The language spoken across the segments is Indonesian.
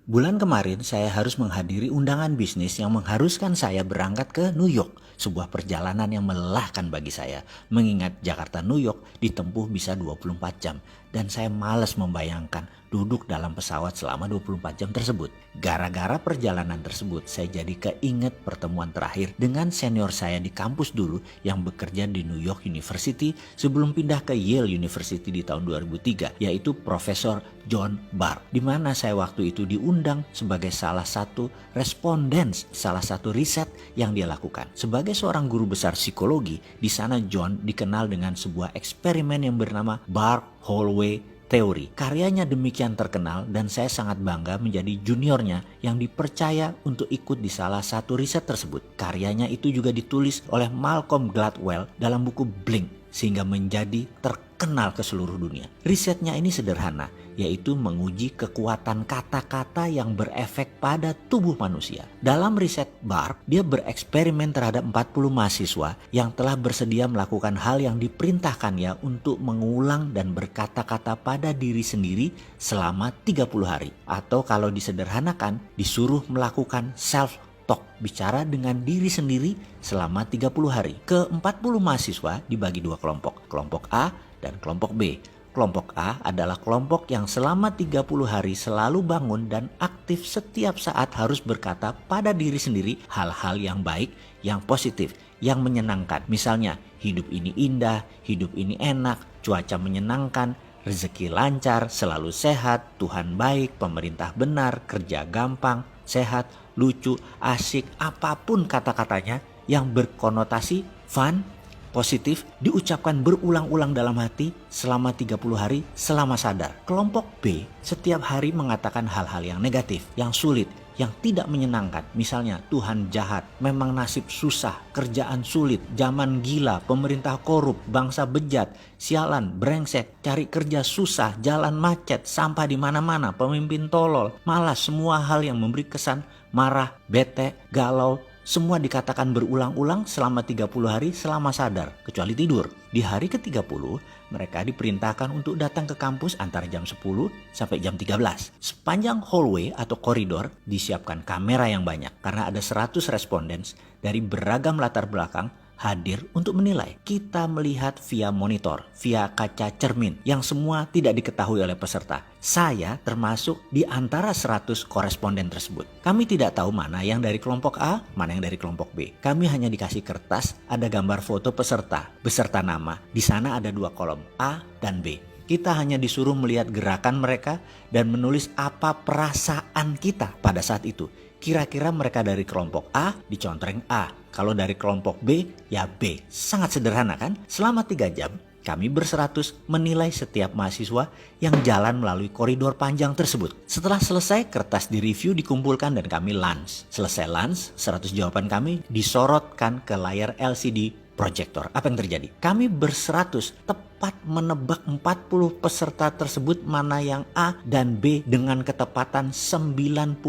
Bulan kemarin saya harus menghadiri undangan bisnis yang mengharuskan saya berangkat ke New York. Sebuah perjalanan yang melelahkan bagi saya. Mengingat Jakarta New York ditempuh bisa 24 jam. Dan saya malas membayangkan duduk dalam pesawat selama 24 jam tersebut. Gara-gara perjalanan tersebut saya jadi keinget pertemuan terakhir dengan senior saya di kampus dulu yang bekerja di New York University sebelum pindah ke Yale University di tahun 2003, yaitu Profesor John Barr, di mana saya waktu itu diundang sebagai salah satu responden salah satu riset yang dia lakukan. Sebagai seorang guru besar psikologi, di sana John dikenal dengan sebuah eksperimen yang bernama Barr-Holloway Teori. Karyanya demikian terkenal dan saya sangat bangga menjadi juniornya yang dipercaya untuk ikut di salah satu riset tersebut. Karyanya itu juga ditulis oleh Malcolm Gladwell dalam buku Blink sehingga menjadi terkenal ke seluruh dunia. Risetnya ini sederhana, yaitu menguji kekuatan kata-kata yang berefek pada tubuh manusia. Dalam riset Barr, dia bereksperimen terhadap 40 mahasiswa yang telah bersedia melakukan hal yang diperintahkannya untuk mengulang dan berkata-kata pada diri sendiri selama 30 hari. Atau kalau disederhanakan, disuruh melakukan self talk, bicara dengan diri sendiri selama 30 hari. Ke-40 mahasiswa dibagi dua kelompok, kelompok A dan kelompok B. Kelompok A adalah kelompok yang selama 30 hari selalu bangun dan aktif setiap saat harus berkata pada diri sendiri hal-hal yang baik, yang positif, yang menyenangkan. Misalnya, hidup ini indah, hidup ini enak, cuaca menyenangkan, rezeki lancar, selalu sehat, Tuhan baik, pemerintah benar, kerja gampang, sehat, lucu, asik, apapun kata-katanya yang berkonotasi fun, positif, diucapkan berulang-ulang dalam hati selama 30 hari selama sadar. Kelompok B setiap hari mengatakan hal-hal yang negatif, yang sulit, yang tidak menyenangkan. Misalnya, Tuhan jahat, memang nasib susah, kerjaan sulit, zaman gila, pemerintah korup, bangsa bejat, sialan, brengsek, cari kerja susah, jalan macet, sampah di mana-mana, pemimpin tolol, malas, semua hal yang memberi kesan marah, bete, galau, semua dikatakan berulang-ulang selama 30 hari selama sadar, kecuali tidur. Di hari ke-30, mereka diperintahkan untuk datang ke kampus antara jam 10 sampai jam 13. Sepanjang hallway atau koridor disiapkan kamera yang banyak karena ada 100 respondents dari beragam latar belakang hadir untuk menilai. Kita melihat via monitor, via kaca cermin yang semua tidak diketahui oleh peserta. Saya termasuk di antara 100 koresponden tersebut. Kami tidak tahu mana yang dari kelompok A, mana yang dari kelompok B. Kami hanya dikasih kertas, ada gambar foto peserta, beserta nama. Di sana ada dua kolom, A dan B. Kita hanya disuruh melihat gerakan mereka dan menulis apa perasaan kita pada saat itu. Kira-kira mereka dari kelompok A dicontreng A. Kalau dari kelompok B, ya B. Sangat sederhana kan? Selama 3 jam, kami berseratus menilai setiap mahasiswa yang jalan melalui koridor panjang tersebut. Setelah selesai, kertas direview, dikumpulkan dan kami lunch. Selesai lunch, 100 jawaban kami disorotkan ke layar LCD proyektor. Apa yang terjadi? Kami berseratus tepat menebak 40 peserta tersebut mana yang A dan B dengan ketepatan 95%.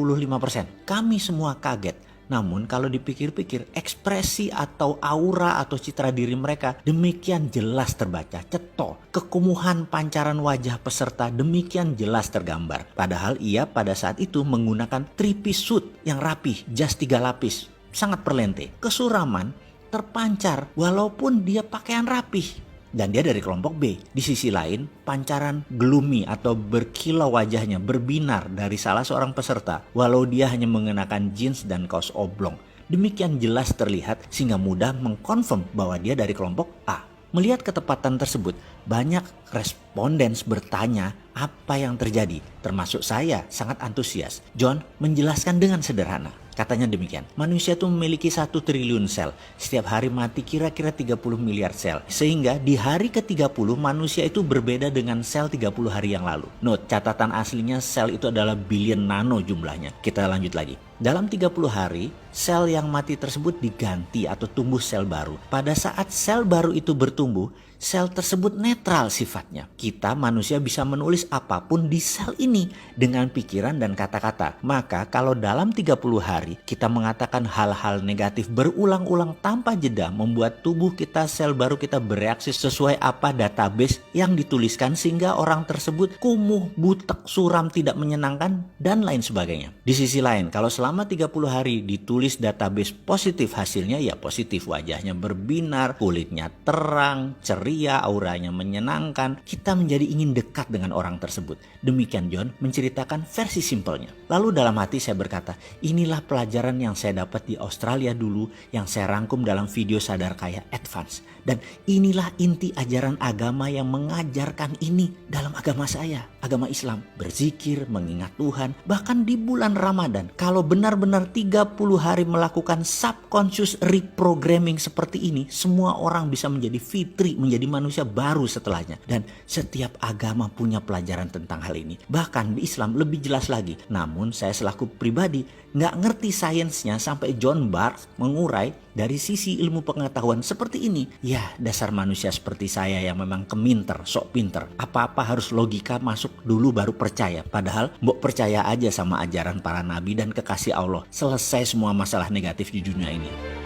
Kami semua kaget. Namun kalau dipikir-pikir, ekspresi atau aura atau citra diri mereka demikian jelas terbaca, ceto. Kekumuhan pancaran wajah peserta demikian jelas tergambar. Padahal ia pada saat itu menggunakan 3-piece suit yang rapih, jas 3 lapis, sangat perlente. Kesuraman terpancar walaupun dia pakaian rapih. Dan dia dari kelompok B. Di sisi lain, pancaran gloomy atau berkilau wajahnya berbinar dari salah seorang peserta walau dia hanya mengenakan jeans dan kaos oblong. Demikian jelas terlihat sehingga mudah mengkonfirm bahwa dia dari kelompok A. Melihat ketepatan tersebut, banyak respondens bertanya apa yang terjadi. Termasuk saya sangat antusias. John menjelaskan dengan sederhana. Katanya demikian, manusia itu memiliki 1 triliun sel. Setiap hari mati kira-kira 30 miliar sel. Sehingga di hari ke-30 manusia itu berbeda dengan sel 30 hari yang lalu. Note, catatan aslinya sel itu adalah billion nano jumlahnya. Kita lanjut lagi. Dalam 30 hari, sel yang mati tersebut diganti atau tumbuh sel baru. Pada saat sel baru itu bertumbuh, Sel tersebut netral sifatnya. Kita manusia bisa menulis apapun di sel ini dengan pikiran dan kata-kata. Maka kalau dalam 30 hari kita mengatakan hal-hal negatif berulang-ulang tanpa jeda, membuat tubuh kita, sel baru kita bereaksi sesuai apa database yang dituliskan, sehingga orang tersebut kumuh, butek, suram, tidak menyenangkan, dan lain sebagainya. Di sisi lain, kalau selama 30 hari ditulis database positif, hasilnya ya positif, wajahnya berbinar, kulitnya terang, ceria, auranya menyenangkan, kita menjadi ingin dekat dengan orang tersebut. Demikian John menceritakan versi simpelnya. Lalu dalam hati saya berkata, inilah pelajaran yang saya dapat di Australia dulu, yang saya rangkum dalam video Sadar Kaya Advance. Dan inilah inti ajaran agama yang mengajarkan ini dalam agama saya, agama Islam. Berzikir, mengingat Tuhan, bahkan di bulan Ramadan. Kalau benar-benar 30 hari melakukan subconscious reprogramming seperti ini, semua orang bisa menjadi fitri, menjadi manusia baru setelahnya. Dan setiap agama punya pelajaran tentang hal ini. Bahkan di Islam lebih jelas lagi. Namun saya selaku pribadi nggak ngerti sainsnya sampai John Barth mengurai dari sisi ilmu pengetahuan seperti ini. Ya, dasar manusia seperti saya yang memang keminter, sok pinter. Apa-apa harus logika masuk dulu baru percaya. Padahal mbok percaya aja sama ajaran para nabi dan kekasih Allah. Selesai semua masalah negatif di dunia ini.